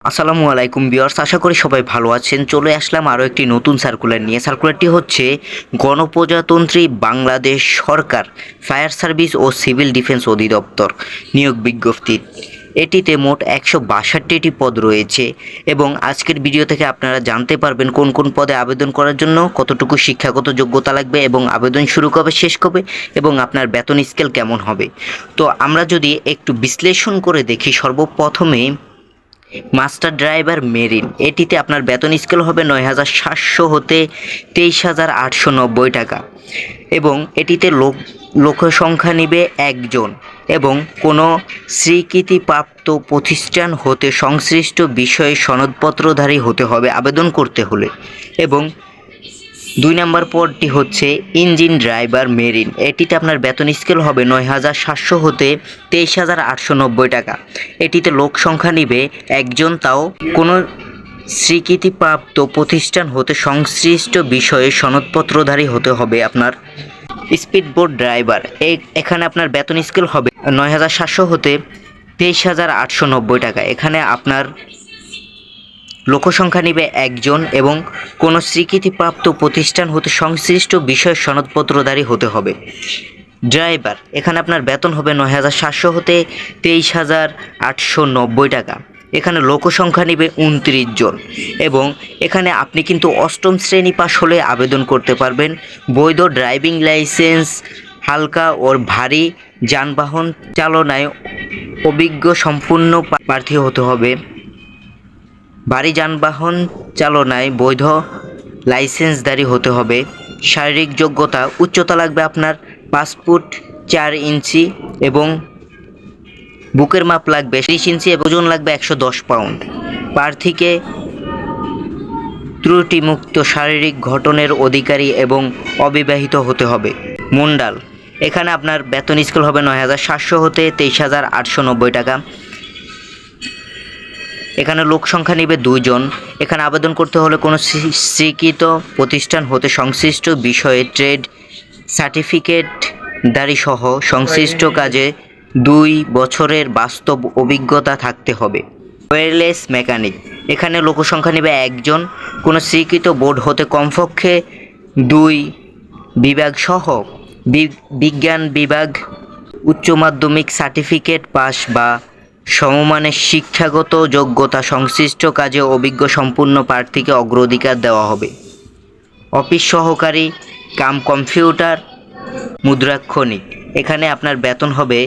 আসসালামু আলাইকুম ভিউয়ার্স, আশা করি সবাই ভালো আছেন। চলে আসলাম আরও একটি নতুন সার্কুলার নিয়ে। সার্কুলারটি হচ্ছে গণপ্রজাতন্ত্রী বাংলাদেশ সরকার ফায়ার সার্ভিস ও সিভিল ডিফেন্স অধিদপ্তর নিয়োগ বিজ্ঞপ্তি। এটিতে মোট 162টি পদ রয়েছে এবং আজকের ভিডিও থেকে আপনারা জানতে পারবেন কোন কোন পদে আবেদন করার জন্য কতটুকু শিক্ষাগত যোগ্যতা লাগবে এবং আবেদন শুরু কবে শেষ কবে এবং আপনার বেতন স্কেল কেমন হবে। তো আমরা যদি একটু বিশ্লেষণ করে দেখি, সর্বপ্রথমে মাস্টার ড্রাইভার মেরিন, এটিতে আপনার বেতন স্কেল হবে 9,700 হতে 23,890 টাকা এবং এটিতে লোক সংখ্যা নিবে একজন এবং কোনো স্বীকৃতিপ্রাপ্ত প্রতিষ্ঠান হতে সংশ্লিষ্ট বিষয়ে সনদপত্রধারী হতে হবে আবেদন করতে হলে। এবং 2 নম্বর পদটি হচ্ছে ইঞ্জিন ড্রাইভার মেরিন, এটিতে আপনার বেতন স্কেল হবে 9,700 হতে 23,890 টাকা। এটিতে লোক সংখ্যা নিবে একজন, তাও কোনো স্বীকৃতিপ্রাপ্ত প্রতিষ্ঠান হতে সংশ্লিষ্ট বিষয়ে সনদপত্রধারী হতে হবে আপনার। স্পিডবোট ড্রাইভার, এখানে আপনার বেতন স্কেল হবে 9,700 হতে 23,890 টাকা। এখানে আপনার লোকসংখ্যা নিবে একজন এবং কোনো স্বীকৃতিপ্রাপ্ত প্রতিষ্ঠান হতে সংশ্লিষ্ট বিষয় সনদপত্রধারী হতে হবে। ড্রাইভার, এখানে আপনার বেতন হবে 9,700 হতে 23,890 টাকা। এখানে লোকসংখ্যা নিবে 29 জন এবং এখানে আপনি কিন্তু 8ম শ্রেণী পাশ হলে আবেদন করতে পারবেন। বৈধ ড্রাইভিং লাইসেন্স, হালকা ও ভারী যানবাহন চালনায় অভিজ্ঞ সম্পূর্ণ প্রার্থী হতে হবে। ভারী যানবাহন চালনায় বৈধ লাইসেন্সধারী হতে হবে। শারীরিক যোগ্যতা, উচ্চতা লাগবে আপনার 5 ফুট 4 ইঞ্চি এবং বুকের মাপ লাগবে 30 ইঞ্চি এবং ওজন লাগবে 110 পাউন্ড। প্রার্থীকে ত্রুটিমুক্ত শারীরিক গঠনের অধিকারী এবং অবিবাহিত হতে হবে। মুন্ডাল, এখানে আপনার বেতন স্কেল হবে 9,700 হতে 23,890 টাকা। এখানে লোক সংখ্যা নিবে 2 জন। এখানে আবেদন করতে হলে কোনো স্বীকৃত প্রতিষ্ঠান হতে সংশ্লিষ্ট বিষয়ে ট্রেড সার্টিফিকেটধারী সহ সংশ্লিষ্ট কাজে 2 বছরের বাস্তব অভিজ্ঞতা থাকতে হবে। ওয়্যারলেস মেকানিক, এখানে লোকসংখ্যা নেবে একজন, কোনো স্বীকৃত বোর্ড হতে কমপক্ষে 2 বিভাগ সহ বিজ্ঞান বিভাগ উচ্চ মাধ্যমিক সার্টিফিকেট পাস বা সমমানের শিক্ষাগত যোগ্যতা সংশ্লিষ্ট কাজে অভিজ্ঞ সম্পূর্ণ প্রার্থীকে অগ্রাধিকার দেওয়া হবে। অফিস সহকারী কাম কম্পিউটার মুদ্রাক্ষণিক, এখানে আপনার বেতন হবে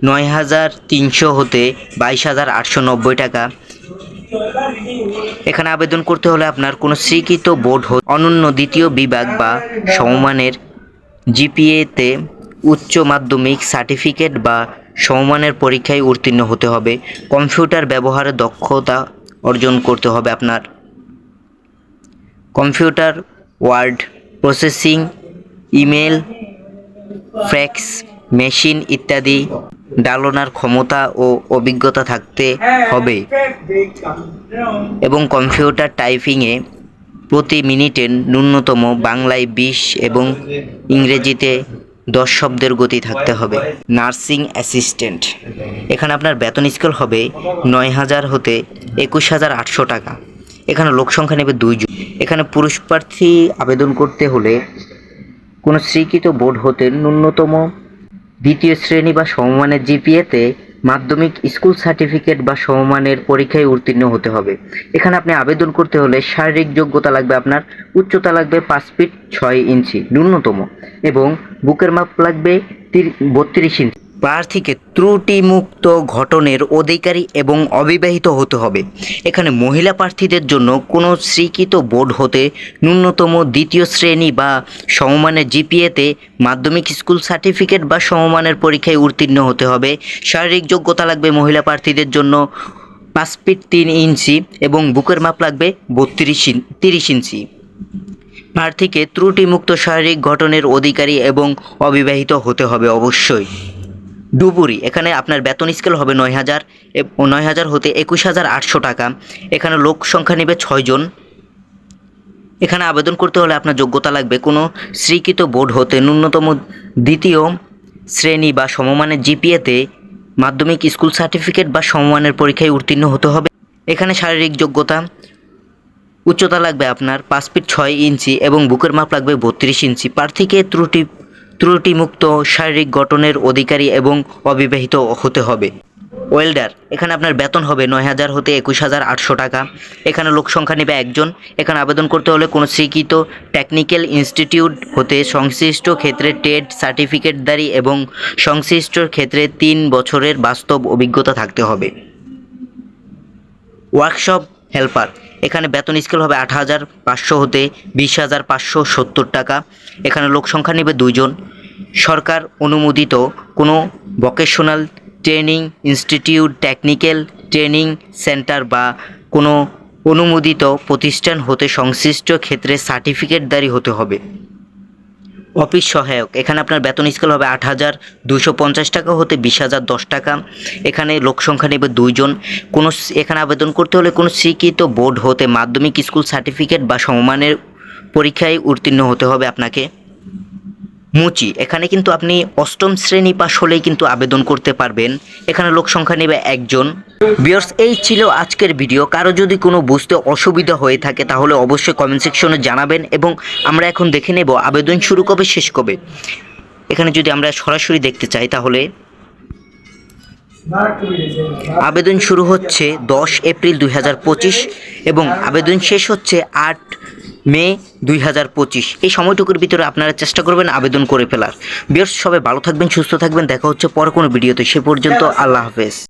9,300 হতে 22,890 টাকা। এখানে আবেদন করতে হলে আপনার কোনো স্বীকৃত বোর্ড অনন্য দ্বিতীয় বিভাগ বা সমমানের জিপিএতে উচ্চ মাধ্যমিক সার্টিফিকেট বা সমমানের পরীক্ষায় উত্তীর্ণ হতে হবে। কম্পিউটার ব্যবহারে দক্ষতা অর্জন করতে হবে আপনার। Computer word processing, email, fax machine ইত্যাদি চালনার ক্ষমতা ও অভিজ্ঞতা থাকতে হবে এবং কম্পিউটার টাইপিংয়ে প্রতি মিনিটে ন্যূনতম বাংলায় 20 এবং ইংরেজিতে 10 শব্দের গতি থাকতে হবে। নার্সিং অ্যাসিস্ট্যান্ট, এখানে আপনার বেতন স্কেল হবে 9,000 হতে 21,800 টাকা। এখানে লোক সংখ্যা নেবে 2 জন। এখানে পুরুষ প্রার্থী আবেদন করতে হলে কোনো স্বীকৃত বোর্ড হতে ন্যূনতম 2য় শ্রেণী বা সমমানের জিপিএতে মাধ্যমিক স্কুল সার্টিফিকেট বা সমমানের পরীক্ষায় উত্তীর্ণ হতে হবে। এখানে আপনি আবেদন করতে হলে শারীরিক যোগ্যতা লাগবে আপনার, উচ্চতা লাগবে 5 ফিট 6 ইঞ্চি ন্যূনতম এবং বুকের মাপ লাগবে 32 ইঞ্চি। প্রার্থীকে ত্রুটিমুক্ত গঠনের অধিকারী এবং অবিবাহিত হতে হবে। এখানে মহিলা প্রার্থীদের জন্য কোনো স্বীকৃত বোর্ড হতে ন্যূনতম 2য় শ্রেণী বা সমমানের জিপিএতে মাধ্যমিক স্কুল সার্টিফিকেট বা সমমানের পরীক্ষায় উত্তীর্ণ হতে হবে। শারীরিক যোগ্যতা লাগবে মহিলা প্রার্থীদের জন্য 5 ফিট 3 ইঞ্চি এবং বুকের মাপ লাগবে 30 ইঞ্চি। প্রার্থীকে ত্রুটিমুক্ত শারীরিক গঠনের অধিকারী এবং অবিবাহিত হতে হবে অবশ্যই। ডুবুরি, এখানে আপনার বেতন স্কেল হবে 9,000 হতে 21,800 টাকা। এখানে লোক সংখ্যা নেবে 6 জন। এখানে আবেদন করতে হলে আপনার যোগ্যতা লাগবে কোনো স্বীকৃত বোর্ড হতে ন্যূনতম 2য় শ্রেণী বা সমমানের জিপিএতে মাধ্যমিক স্কুল সার্টিফিকেট বা সমমানের পরীক্ষায় উত্তীর্ণ হতে হবে। এখানে শারীরিক যোগ্যতা, উচ্চতা লাগবে আপনার 5 ফিট 6 ইঞ্চি এবং বুকের মাপ লাগবে 32 ইঞ্চি। প্রার্থীকে ত্রুটিমুক্ত শারীরিক গঠনের অধিকারী এবং অবিবাহিত হতে হবে। ওয়েল্ডার, এখানে আপনার বেতন হবে 9,000 হতে 21,800 টাকা। এখানে লোক সংখ্যা নেবে একজন। এখানে আবেদন করতে হলে কোনো স্বীকৃত টেকনিক্যাল ইনস্টিটিউট হতে সংশ্লিষ্ট ক্ষেত্রে ট্রেড সার্টিফিকেটধারী এবং সংশ্লিষ্ট ক্ষেত্রে 3 বছরের বাস্তব অভিজ্ঞতা থাকতে হবে। ওয়ার্কশপ হেল্পার, এখানে বেতন স্কেল হবে 8,500 হতে 20,570 টাকা। এখানে লোক সংখ্যা নেবে 2 জন। সরকার অনুমোদিত কোনো vocational training institute, technical training centre বা কোনো অনুমোদিত প্রতিষ্ঠান হতে সংশ্লিষ্ট ক্ষেত্রে সার্টিফিকেটধারী হতে হবে। অফিস সহায়ক, এখানে আপনার বেতন স্কেল হবে 8,250 টাকা হতে 20,010 টাকা। এখানে লোক সংখ্যা নেবে 2 জন। এখানে আবেদন করতে হলে কোনো স্বীকৃত বোর্ড হতে মাধ্যমিক স্কুল সার্টিফিকেট বা সমমানের পরীক্ষায় উত্তীর্ণ হতে হবে আপনাকে। মুচি, এখানে কিন্তু আপনি 8ম শ্রেণী পাশ হলেই কিন্তু আবেদন করতে পারবেন। এখানে লোক সংখ্যা নেবে 1 জন। ভিউয়ার্স, এই ছিল আজকের ভিডিও। কারো যদি কোনো বুঝতে অসুবিধা হয়ে থাকে তাহলে অবশ্যই কমেন্ট সেকশনে জানাবেন এবং আমরা এখন দেখে নেব আবেদন শুরু কবে শেষ কবে। এখানে যদি আমরা সরাসরি দেখতে চাই তাহলে আবেদন শুরু হচ্ছে 10 এপ্রিল 2025 এবং আবেদন শেষ হচ্ছে 8 মে 2025। এই সময়টুকুর ভিতরে আপনারা চেষ্টা করবেন আবেদন করে ফেলার। ভিউয়ার্স, সবাই ভালো থাকবেন, সুস্থ থাকবেন। দেখা হচ্ছে পরে কোনো ভিডিওতে। সে পর্যন্ত আল্লাহ হাফেজ।